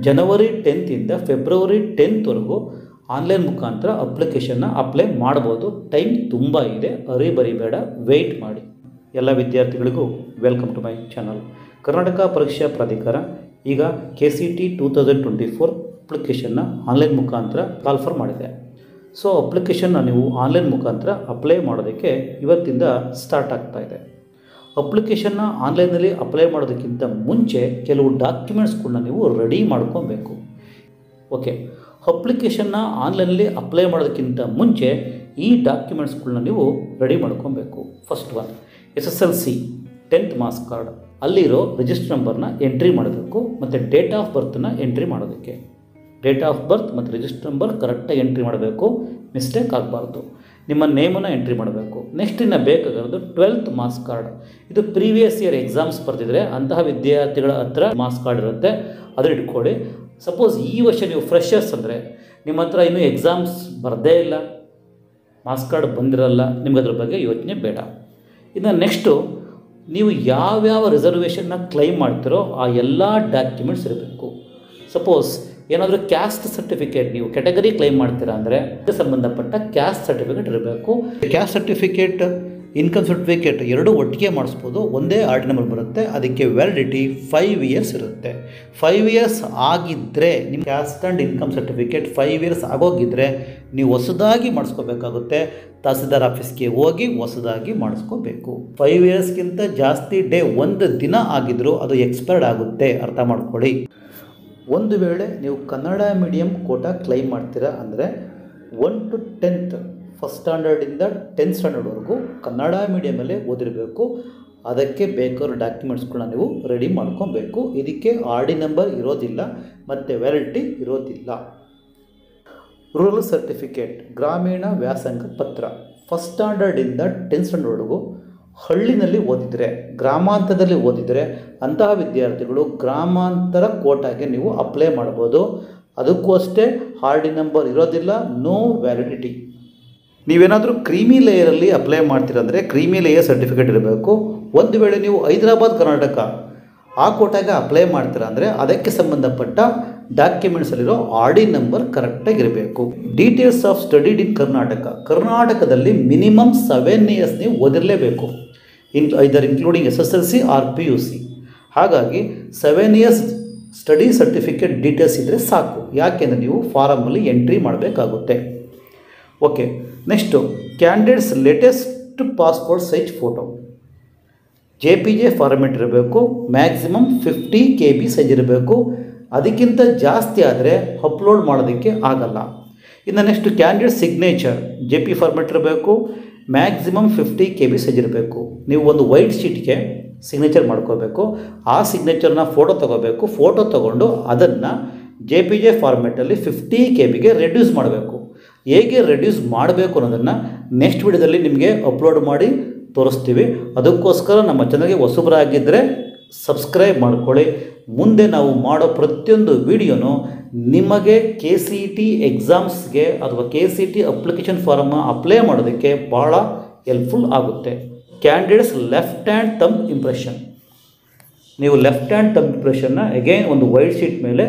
ಜನವರಿ 10th ಇಂದ February 10th ವರೆಗೂ online ಮುಖಾಂತರ ಅಪ್ಲಿಕೇಶನ್ನ ಅಪ್ಲೈ ಮಾಡ್ಬೋದು. ಟೈಮ್ ತುಂಬ ಇದೆ, ಬರಿಬೇಡ, ವೆಯ್ಟ್ ಮಾಡಿ. ಎಲ್ಲ ವಿದ್ಯಾರ್ಥಿಗಳಿಗೂ welcome to my channel. Karnataka ಪರೀಕ್ಷಾ ಪ್ರಾಧಿಕಾರ ಈಗ KCET 2024 ಅಪ್ಲಿಕೇಶನ್ನ ಆನ್ಲೈನ್ ಮುಖಾಂತರ ಕಾಲ್ಫರ್ ಮಾಡಿದೆ. ಸೊ ಅಪ್ಲಿಕೇಶನ್ನ ನೀವು ಆನ್ಲೈನ್ ಮುಖಾಂತರ ಅಪ್ಲೈ ಮಾಡೋದಕ್ಕೆ ಇವತ್ತಿಂದ ಸ್ಟಾರ್ಟ್ ಆಗ್ತಾ ಇದೆ. ಅಪ್ಲಿಕೇಶನ್ನ ಆನ್ಲೈನಲ್ಲಿ ಅಪ್ಲೈ ಮಾಡೋದಕ್ಕಿಂತ ಮುಂಚೆ ಕೆಲವು ಡಾಕ್ಯುಮೆಂಟ್ಸ್ಗಳನ್ನ ನೀವು ರೆಡಿ ಮಾಡ್ಕೊಬೇಕು. ಓಕೆ, ಅಪ್ಲಿಕೇಶನ್ನ ಆನ್ಲೈನಲ್ಲಿ ಅಪ್ಲೈ ಮಾಡೋದಕ್ಕಿಂತ ಮುಂಚೆ ಈ ಡಾಕ್ಯುಮೆಂಟ್ಸ್ಗಳನ್ನ ನೀವು ರೆಡಿ ಮಾಡ್ಕೊಬೇಕು. First one, SSLC 10th marks card, ಅಲ್ಲಿರೋ ರಿಜಿಸ್ಟರ್ ನಂಬರ್ನ ಎಂಟ್ರಿ ಮಾಡಬೇಕು ಮತ್ತು ಡೇಟ್ ಆಫ್ ಬರ್ತನ್ನ ಎಂಟ್ರಿ ಮಾಡೋದಕ್ಕೆ. ಡೇಟ್ ಆಫ್ ಬರ್ತ್ ಮತ್ತು ರಿಜಿಸ್ಟರ್ ನಂಬರ್ ಕರೆಕ್ಟಾಗಿ ಎಂಟ್ರಿ ಮಾಡಬೇಕು, ಮಿಸ್ಟೇಕ್ ಆಗಬಾರ್ದು. ನಿಮ್ಮ ನೇಮನ್ನು ಎಂಟ್ರಿ ಮಾಡಬೇಕು. ನೆಕ್ಸ್ಟ್ ಇನ್ನು ಬೇಕಾಗಿರೋದು 12th ಮಾರ್ಕ್ಸ್ ಕಾರ್ಡ್. ಇದು ಪ್ರೀವಿಯಸ್ ಇಯರ್ ಎಕ್ಸಾಮ್ಸ್ ಬರ್ತಿದ್ರೆ ಅಂತಹ ವಿದ್ಯಾರ್ಥಿಗಳ ಹತ್ರ ಮಾರ್ಕ್ಸ್ ಕಾರ್ಡ್ ಇರುತ್ತೆ, ಅದನ್ನು ಇಟ್ಕೊಳ್ಳಿ. ಸಪೋಸ್ ಈ ವರ್ಷ ನೀವು ಫ್ರೆಷರ್ಸ್ ಅಂದರೆ ನಿಮ್ಮ ಹತ್ರ ಇನ್ನೂ ಎಕ್ಸಾಮ್ಸ್ ಬರದೇ ಇಲ್ಲ, ಮಾರ್ಕ್ಸ್ ಕಾರ್ಡ್ ಬಂದಿರಲ್ಲ, ನಿಮ್ಗೆ ಅದ್ರ ಬಗ್ಗೆ ಯೋಚನೆ ಬೇಡ. ಇನ್ನು ನೆಕ್ಸ್ಟು ನೀವು ಯಾವ್ಯಾವ ರಿಸರ್ವೇಷನ್ನ ಕ್ಲೈಮ್ ಮಾಡ್ತಿರೋ ಆ ಎಲ್ಲ ಡಾಕ್ಯುಮೆಂಟ್ಸ್ ಇರಬೇಕು. ಸಪೋಸ್ ಏನಾದರೂ ಕ್ಯಾಸ್ಟ್ ಸರ್ಟಿಫಿಕೇಟ್ ನೀವು ಕ್ಯಾಟಗರಿ ಕ್ಲೈಮ್ ಮಾಡ್ತೀರಾ ಅಂದರೆ ಅದಕ್ಕೆ ಸಂಬಂಧಪಟ್ಟ ಕ್ಯಾಸ್ಟ್ ಸರ್ಟಿಫಿಕೇಟ್ ಇರಬೇಕು. ಕ್ಯಾಸ್ಟ್ ಸರ್ಟಿಫಿಕೇಟ್, ಇನ್ಕಮ್ ಸರ್ಟಿಫಿಕೇಟ್ ಎರಡೂ ಒಟ್ಟಿಗೆ ಮಾಡಿಸ್ಬೋದು, ಒಂದೇ ಆರ್ಡಿ ನಂಬರ್ ಬರುತ್ತೆ. ಅದಕ್ಕೆ ವ್ಯಾಲಿಡಿಟಿ 5 years ಇರುತ್ತೆ. 5 years ಆಗಿದ್ದರೆ ನಿಮ್ಮ caste and income certificate 5 years ಆಗೋಗಿದ್ದರೆ ನೀವು ಹೊಸದಾಗಿ ಮಾಡಿಸ್ಕೋಬೇಕಾಗುತ್ತೆ. ತಹಸೀಲ್ದಾರ್ ಆಫೀಸ್ಗೆ ಹೋಗಿ ಹೊಸದಾಗಿ ಮಾಡಿಸ್ಕೋಬೇಕು. 5 yearsಗಿಂತ ಜಾಸ್ತಿ ಒಂದು ದಿನ ಆಗಿದ್ದರೂ ಅದು ಎಕ್ಸ್ಪೈರ್ಡ್ ಆಗುತ್ತೆ, ಅರ್ಥ ಮಾಡ್ಕೊಳ್ಳಿ. ಒಂದು ವೇಳೆ ನೀವು ಕನ್ನಡ ಮೀಡಿಯಂ ಕೋಟಾ ಕ್ಲೈಮ್ ಮಾಡ್ತೀರಾ ಅಂದರೆ 1 to 10th, ಫಸ್ಟ್ ಸ್ಟ್ಯಾಂಡರ್ಡಿಂದ 10th ಸ್ಟ್ಯಾಂಡರ್ಡ್ವರೆಗೂ ಕನ್ನಡ ಮೀಡಿಯಮಲ್ಲೇ ಓದಿರಬೇಕು. ಅದಕ್ಕೆ ಬೇಕಾದ ಡಾಕ್ಯುಮೆಂಟ್ಸ್ಗಳನ್ನ ನೀವು ರೆಡಿ ಮಾಡ್ಕೊಬೇಕು. ಇದಕ್ಕೆ RD ನಂಬರ್ ಇರೋದಿಲ್ಲ ಮತ್ತು ವ್ಯಾಲಿಡಿಟಿ ಇರೋದಿಲ್ಲ. ರೂರಲ್ ಸರ್ಟಿಫಿಕೇಟ್, ಗ್ರಾಮೀಣ ವ್ಯಾಸಂಗ ಪತ್ರ, ಫಸ್ಟ್ ಸ್ಟ್ಯಾಂಡರ್ಡಿಂದ 10th ಸ್ಟ್ಯಾಂಡರ್ಡ್ವರೆಗೂ ಹಳ್ಳಿನಲ್ಲಿ ಓದಿದರೆ, ಗ್ರಾಮಾಂತರದಲ್ಲಿ ಓದಿದರೆ ಅಂತಹ ವಿದ್ಯಾರ್ಥಿಗಳು ಗ್ರಾಮಾಂತರ ಕೋಟಾಗೆ ನೀವು ಅಪ್ಲೈ ಮಾಡ್ಬೋದು. ಅದಕ್ಕೂ ಅಷ್ಟೇ RD ನಂಬರ್ ಇರೋದಿಲ್ಲ, ನೋ ವ್ಯಾಲಿಡಿಟಿ. ನೀವೇನಾದರೂ ಕ್ರೀಮಿ ಲೇಯರಲ್ಲಿ ಅಪ್ಲೈ ಮಾಡ್ತೀರಂದರೆ ಕ್ರೀಮಿ ಲೇಯರ್ ಸರ್ಟಿಫಿಕೇಟ್ ಇರಬೇಕು. ಒಂದು ವೇಳೆ ನೀವು ಹೈದರಾಬಾದ್ ಕರ್ನಾಟಕ ಆ ಕೋಟಾಗೆ ಅಪ್ಲೈ ಮಾಡ್ತೀರಾ ಅಂದರೆ ಅದಕ್ಕೆ ಸಂಬಂಧಪಟ್ಟ ಡಾಕ್ಯುಮೆಂಟ್ಸಲ್ಲಿರೋ RD ನಂಬರ್ ಕರೆಕ್ಟಾಗಿರಬೇಕು. Details of studied in Karnataka, ಕರ್ನಾಟಕದಲ್ಲಿ ಮಿನಿಮಮ್ 7 years ನೀವು ಓದಿರಲೇಬೇಕು, either including SSLC or PUC. ಹಾಗಾಗಿ 7 years ಸ್ಟಡಿ ಸರ್ಟಿಫಿಕೇಟ್ ಡೀಟೇಲ್ಸ್ ಇದ್ದರೆ ಸಾಕು, ಯಾಕೆಂದರೆ ನೀವು ಫಾರಮಲ್ಲಿ ಎಂಟ್ರಿ ಮಾಡಬೇಕಾಗುತ್ತೆ. Okay, next candidates latest passport size photo JPG format ಇರಬೇಕು. ಮ್ಯಾಕ್ಸಿಮಮ್ 50 KB ಸೈಜ್ ಇರಬೇಕು. ಅದಕ್ಕಿಂತ ಜಾಸ್ತಿ ಆದರೆ ಅಪ್ಲೋಡ್ ಮಾಡೋದಕ್ಕೆ ಆಗಲ್ಲ. ಇನ್ನು next candidate signature JP format ಇರಬೇಕು. ಮ್ಯಾಕ್ಸಿಮಮ್ 50 KB ಸೈಜ್ ಇರಬೇಕು. ನೀವು ಒಂದು ವೈಟ್ ಶೀಟ್ಗೆ ಸಿಗ್ನೇಚರ್ ಮಾಡ್ಕೋಬೇಕು. ಆ ಸಿಗ್ನೇಚರ್ನ ಫೋಟೋ ತೊಗೋಬೇಕು. ಫೋಟೋ ತೊಗೊಂಡು ಅದನ್ನು JPG ಫಾರ್ಮೆಟಲ್ಲಿ 50 KBಗೆ ರೆಡ್ಯೂಸ್ ಮಾಡಬೇಕು. ಹೇಗೆ ರೆಡ್ಯೂಸ್ ಮಾಡಬೇಕು ಅನ್ನೋದನ್ನು ನೆಕ್ಸ್ಟ್ ವಿಡಿಯೋದಲ್ಲಿ ನಿಮಗೆ ಅಪ್ಲೋಡ್ ಮಾಡಿ ತೋರಿಸ್ತೀವಿ. ಅದಕ್ಕೋಸ್ಕರ ನಮ್ಮ ಚಾನಲ್ಗೆ ಹೊಸಬರಾಗಿದ್ದರೆ ಸಬ್ಸ್ಕ್ರೈಬ್ ಮಾಡ್ಕೊಳ್ಳಿ. ಮುಂದೆ ನಾವು ಮಾಡೋ ಪ್ರತಿಯೊಂದು ವಿಡಿಯೋನು ನಿಮಗೆ KCET ಎಕ್ಸಾಮ್ಸ್ಗೆ ಅಥವಾ KCET ಅಪ್ಲಿಕೇಶನ್ ಫಾರಮ್ ಅಪ್ಲೈ ಮಾಡೋದಕ್ಕೆ ಭಾಳ ಹೆಲ್ಪ್ಫುಲ್ ಆಗುತ್ತೆ. Candidates left hand thumb impression, ನೀವು ಲೆಫ್ಟ್ ಹ್ಯಾಂಡ್ ಥಂಬ್ ಇಂಪ್ರೆಷನ್ನ ಅಗೈನ್ ಒಂದು ವೈಟ್ ಶೀಟ್ ಮೇಲೆ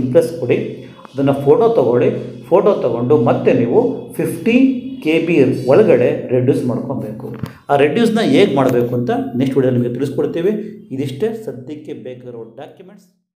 ಇಂಪ್ರೆಸ್ ಕೊಡಿ. ಅದನ್ನು ಫೋಟೋ ತೊಗೊಳ್ಳಿ. ಫೋಟೋ ತೊಗೊಂಡು ಮತ್ತೆ ನೀವು 50 KB ಒಳಗಡೆ ರೆಡ್ಯೂಸ್ ಮಾಡ್ಕೊಬೇಕು. ಆ ರೆಡ್ಯೂಸ್ನ ಹೇಗೆ ಮಾಡಬೇಕು ಅಂತ ನೆಕ್ಸ್ಟ್ ವಿಡಿಯೋ ನಿಮಗೆ ತಿಳಿಸ್ಕೊಡ್ತೀವಿ. ಇದಿಷ್ಟೇ ಸದ್ಯಕ್ಕೆ ಬೇಕಾಗಿರೋ ಡಾಕ್ಯುಮೆಂಟ್ಸ್.